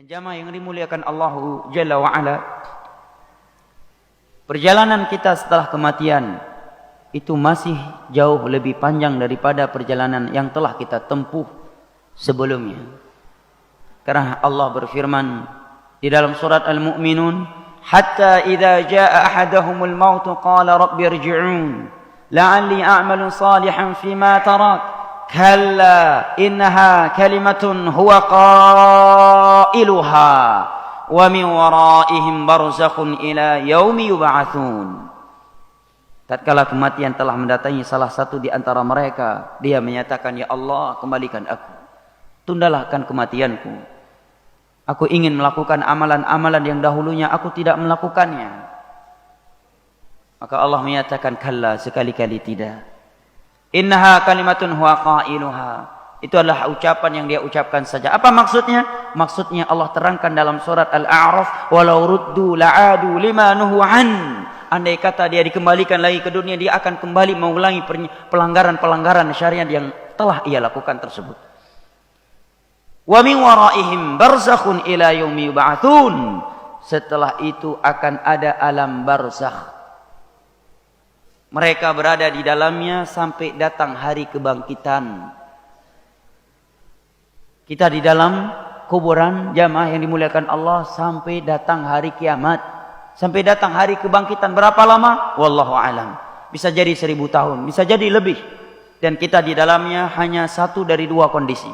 Dan jamaah yang dimuliakan Allah Jalla wa'ala, perjalanan kita setelah kematian itu masih jauh lebih panjang daripada perjalanan yang telah kita tempuh sebelumnya. Karena Allah berfirman di dalam surat Al-Mu'minun, hatta idza jaa ahaduhumul maut qala rabbi irji'un la'alli a'malu salihan fima tarak kalla innaha kalimatun huwa qailuha wa min waraihim barzakhun ila yaumi yub'atsun. Tatkala kematian telah mendatangi salah satu di antara mereka, dia menyatakan, ya Allah, kembalikan aku, tundalah akan kematianku. Aku ingin melakukan amalan-amalan yang dahulunya aku tidak melakukannya. Maka Allah menyatakan, kalla, sekali-kali tidak. Innaha kalimatun huwa qailuha. Itu adalah ucapan yang dia ucapkan saja. Apa maksudnya? Maksudnya Allah terangkan dalam surat Al-A'raf, walau ruddu la'adu lima nuhu an. Andai kata dia dikembalikan lagi ke dunia, dia akan kembali mengulangi pelanggaran-pelanggaran syariat yang telah ia lakukan tersebut. Wa min waraihim barzakhun ila yaumi yub'atsun. Setelah itu akan ada alam barzakh. Mereka berada di dalamnya sampai datang hari kebangkitan. Kita di dalam kuburan, jamaah yang dimuliakan Allah, sampai datang hari kiamat. Sampai datang hari kebangkitan. Berapa lama? Wallahu alam. Bisa jadi 1000 tahun, bisa jadi lebih. Dan kita di dalamnya hanya satu dari dua kondisi.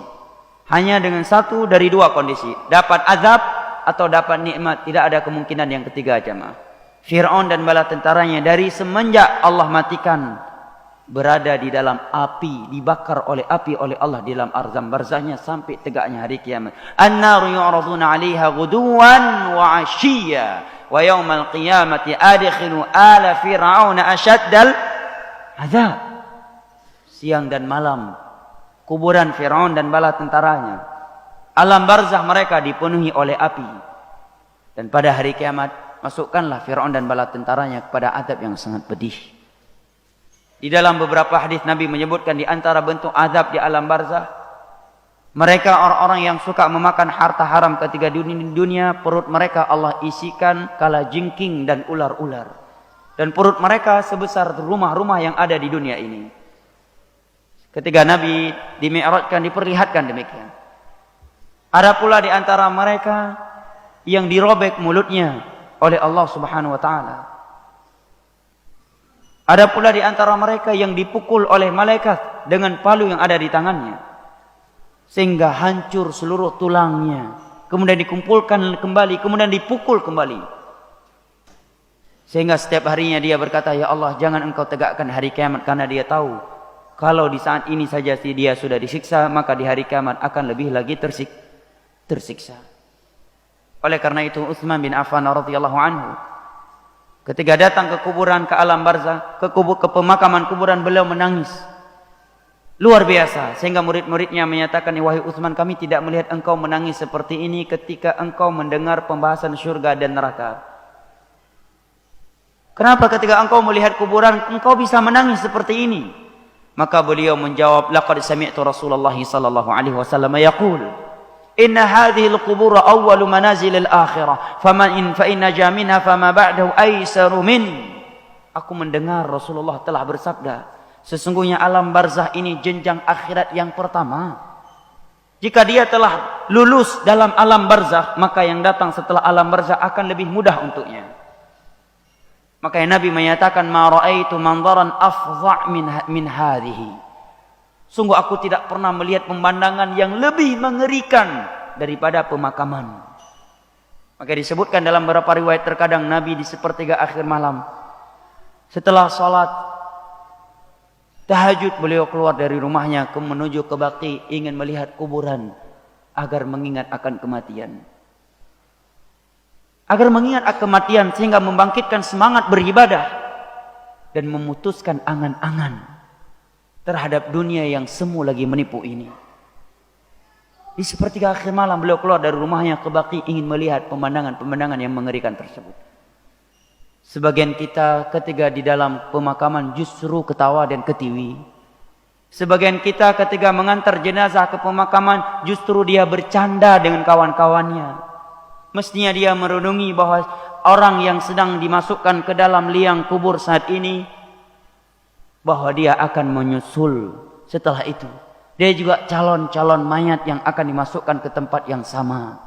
Hanya dengan satu dari dua kondisi. Dapat azab atau dapat nikmat. Tidak ada kemungkinan yang ketiga, jamaah. Fir'aun dan bala tentaranya dari semenjak Allah matikan berada di dalam api, dibakar oleh api oleh Allah di dalam arzam barzahnya sampai tegaknya hari kiamat. An-naru yu'raduna 'alaiha ghuduwan wa 'ashiyya wa yaumal qiyamati adkhilu ala fir'auna asyaddal azab. Siang dan malam kuburan Fir'aun dan bala tentaranya, alam barzah mereka dipenuhi oleh api. Dan pada hari kiamat masukkanlah Fir'aun dan bala tentaranya kepada azab yang sangat pedih. Di dalam beberapa hadis Nabi menyebutkan di antara bentuk azab di alam barzah, mereka orang-orang yang suka memakan harta haram ketika di dunia, perut mereka Allah isikan kalajengking dan ular-ular. Dan perut mereka sebesar rumah-rumah yang ada di dunia ini. Ketika Nabi dimi'rajkan, diperlihatkan demikian. Ada pula di antara mereka yang dirobek mulutnya oleh Allah Subhanahu wa taala. Ada pula di antara mereka yang dipukul oleh malaikat dengan palu yang ada di tangannya sehingga hancur seluruh tulangnya, kemudian dikumpulkan kembali, kemudian dipukul kembali. Sehingga setiap harinya dia berkata, ya Allah, jangan engkau tegakkan hari kiamat, karena dia tahu kalau di saat ini saja dia sudah disiksa, maka di hari kiamat akan lebih lagi tersiksa. Oleh karena itu Utsman bin Affan radhiyallahu anhu ketika datang ke kuburan, ke alam barzah, ke pemakaman kuburan, beliau menangis luar biasa sehingga murid-muridnya menyatakan, wahai Utsman, kami tidak melihat engkau menangis seperti ini ketika engkau mendengar pembahasan syurga dan neraka. Kenapa ketika engkau melihat kuburan engkau bisa menangis seperti ini? Maka beliau menjawab, laqad sami'tu Rasulullah sallallahu alaihi wasallam yaqul, inna hadhihi al-qubur awwalu manazil al-akhirah faman fa inna jaminha fama ba'dahu aisaru min. Aku mendengar Rasulullah telah bersabda, sesungguhnya alam barzah ini jenjang akhirat yang pertama. Jika dia telah lulus dalam alam barzah, maka yang datang setelah alam barzah akan lebih mudah untuknya. Maka Nabi menyatakan, ma ra'aitu manzaran afdha' min hadhihi. Sungguh aku tidak pernah melihat pemandangan yang lebih mengerikan daripada pemakaman. Maka disebutkan dalam beberapa riwayat, terkadang Nabi di sepertiga akhir malam setelah salat tahajud, beliau keluar dari rumahnya menuju ke Baqi, ingin melihat kuburan agar mengingat akan kematian. Agar mengingat akan kematian sehingga membangkitkan semangat beribadah dan memutuskan angan-angan terhadap dunia yang semu lagi menipu ini. Di sepertiga akhir malam beliau keluar dari rumahnya ke Baqi, ingin melihat pemandangan-pemandangan yang mengerikan tersebut. Sebagian kita ketika di dalam pemakaman justru ketawa dan ketiwi. Sebagian kita ketika mengantar jenazah ke pemakaman justru dia bercanda dengan kawan-kawannya. Mestinya dia merenungi bahwa orang yang sedang dimasukkan ke dalam liang kubur saat ini, bahwa dia akan menyusul setelah itu. Dia juga calon-calon mayat yang akan dimasukkan ke tempat yang sama.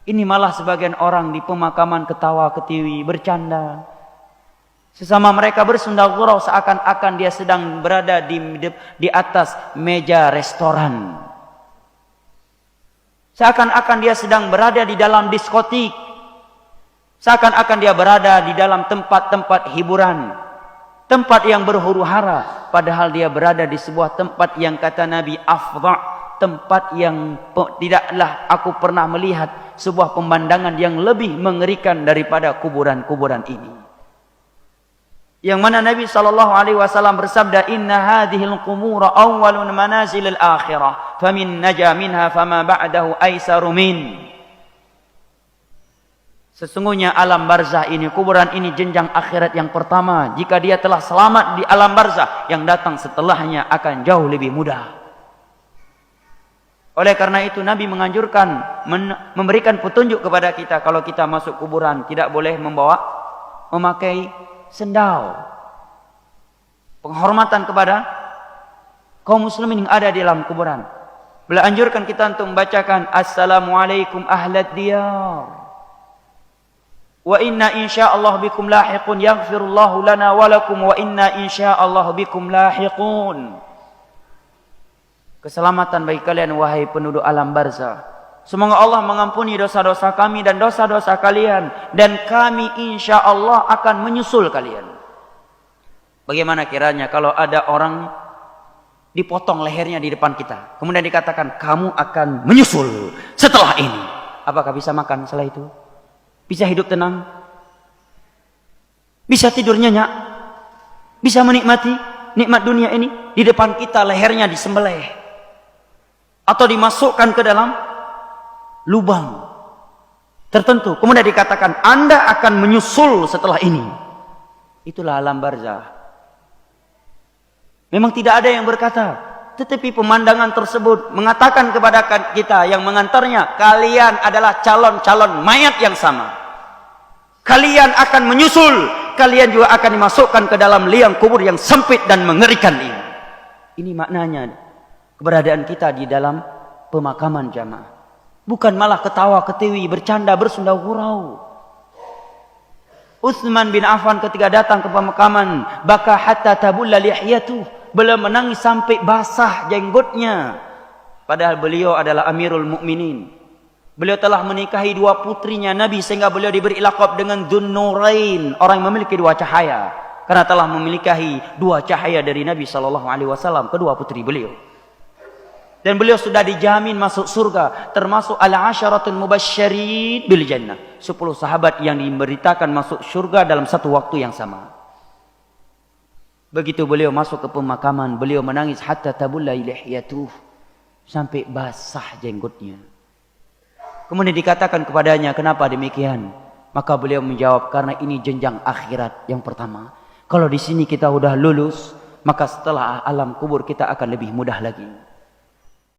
Ini malah sebagian orang di pemakaman ketawa ketiwi, bercanda. Sesama mereka bersunda gurau seakan-akan dia sedang berada di atas meja restoran. Seakan-akan dia sedang berada di dalam diskotik. Seakan-akan dia berada di dalam tempat-tempat hiburan. Tempat yang berhuru-hara. Padahal dia berada di sebuah tempat yang kata Nabi afdha'. Tempat yang tidaklah aku pernah melihat sebuah pemandangan yang lebih mengerikan daripada kuburan-kuburan ini. Yang mana Nabi SAW bersabda, Inna hadhil qumura awwalun manazilil akhirah, famin naja minha fama ba'dahu aisaru min. Sesungguhnya alam barzah ini, kuburan ini jenjang akhirat yang pertama. Jika dia telah selamat di alam barzah, yang datang setelahnya akan jauh lebih mudah. Oleh karena itu Nabi menganjurkan, memberikan petunjuk kepada kita, kalau kita masuk kuburan tidak boleh memakai sendal. Penghormatan kepada kaum muslimin yang ada di dalam kuburan. Beliau anjurkan kita untuk membacakan Assalamualaikum ahlad diyar wa inna insyaallah bikum lahiqun yaghfirullahu lana wa lakum wa inna insyaallah bikum lahiqun. Keselamatan bagi kalian wahai penduduk alam barzah. Semoga Allah mengampuni dosa-dosa kami dan dosa-dosa kalian. Dan kami insya Allah akan menyusul kalian. Bagaimana kiranya kalau ada orang dipotong lehernya di depan kita. Kemudian dikatakan kamu akan menyusul setelah ini. Apakah bisa makan setelah itu? Bisa hidup tenang? Bisa tidur nyenyak? Bisa menikmati nikmat dunia ini? Di depan kita lehernya disembelih. Atau dimasukkan ke dalam lubang tertentu. Kemudian dikatakan Anda akan menyusul setelah ini. Itulah alam barzah. Memang tidak ada yang berkata, tetapi pemandangan tersebut mengatakan kepada kita yang mengantarnya, kalian adalah calon-calon mayat yang sama. Kalian akan menyusul. Kalian juga akan dimasukkan ke dalam liang kubur yang sempit dan mengerikan ini. Ini maknanya keberadaan kita di dalam pemakaman jamaah. Bukan malah ketawa ketiwi, bercanda, bersunda gurau. Utsman bin Affan ketika datang ke pemakaman, baka hatta tabulla lihiyatuh. Beliau menangis sampai basah jenggotnya. Padahal beliau adalah Amirul Mukminin. Beliau telah menikahi dua putrinya Nabi sehingga beliau diberi laqab dengan Dzun-Nurain, orang yang memiliki dua cahaya. Karena telah memiliki dua cahaya dari Nabi SAW, kedua putri beliau. Dan beliau sudah dijamin masuk surga, termasuk al-asharatul mubasysyirin bil jannah. 10 sahabat yang diberitakan masuk surga dalam satu waktu yang sama. Begitu beliau masuk ke pemakaman, beliau menangis hatta tabulla lihiyatuh, sampai basah jenggotnya. Kemudian dikatakan kepadanya, kenapa demikian? Maka beliau menjawab, karena ini jenjang akhirat yang pertama. Kalau di sini kita sudah lulus, maka setelah alam kubur kita akan lebih mudah lagi.